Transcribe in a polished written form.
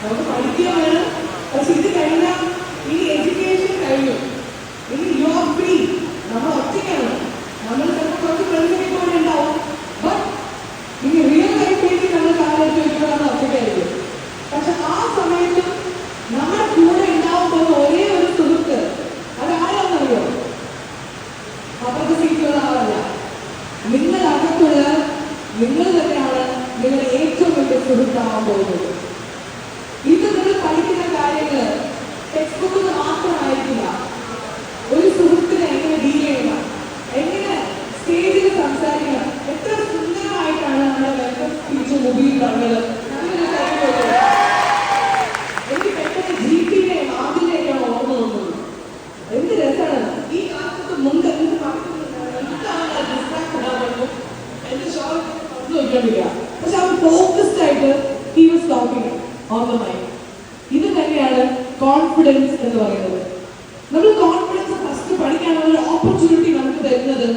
നമുക്ക് പഠിക്കാൻ വേണം. പക്ഷെ ഇത് കഴിഞ്ഞാൽ ഈ എഡ്യൂക്കേഷൻ കഴിഞ്ഞു, ഇനി യു ആർ ഫ്രീ. നമ്മൾ ഒറ്റയ്ക്കാണ്, നമ്മൾ ചിലപ്പോൾ കുറച്ച് ഫ്രണ്ട്സിനെ പോലെ ഉണ്ടാവും. ബട്ട് ഇനി റിയൽ ലൈഫിലേക്ക് നമ്മൾ കാലത്ത് വയ്ക്കുമ്പോഴാണ് ഒറ്റയ്ക്കായിരിക്കും. പക്ഷെ ആ സമയത്തും നമ്മുടെ കൂടെ ഉണ്ടാവുമ്പോൾ ഒരേ ഒരു സുഹൃത്ത്, അതാരാണെന്നറിയോ? അപ്പുറത്തെ സീറ്റുള്ള ആളല്ല, നിങ്ങളകത്തുള്ള നിങ്ങൾ തന്നെയാണ് നിങ്ങളുടെ ഏറ്റവും വലിയ സുഹൃത്താവാൻ പോകുന്നത്. ഇത് നിങ്ങൾ പഠിക്കുന്ന കാര്യങ്ങൾ ടെക്സ്റ്റ് ബുക്കിൽ മാത്രമായിരിക്കില്ല. ഒരു സുഹൃത്തിനെ എങ്ങനെ ഡീൽ ചെയ്യണം, എങ്ങനെ സ്റ്റേജിൽ സംസാരിക്കണം, എത്ര സുന്ദരമായിട്ടാണ് നമ്മുടെ വെൽക്കം സ്പീച്ച് മുബിയിൽ പറഞ്ഞത്. എനിക്ക് പെട്ടെന്ന് ജീപ്പിനെയും ആദിനെയൊക്കെയാണ് ഓർമ്മ തോന്നുന്നത്. എന്ത് രസമാണ് ഈ കാലത്ത് മുണ്ട് എന്ത് എന്റെ ഷോൾ തുറന്നു വയ്ക്കാണ്ടില്ല. പക്ഷെ അവൻ ഫോക്കസ്ഡ് ആയിട്ട് he was talking on the mic. ഇത് തന്നെയാണ് കോൺഫിഡൻസ് എന്ന് പറയുന്നത്. നമ്മൾ കോൺഫിഡൻസ് ഫസ്റ്റ് പഠിക്കാനുള്ള ഒരു ഓപ്പർച്യൂണിറ്റി നമുക്ക് തരുന്നത്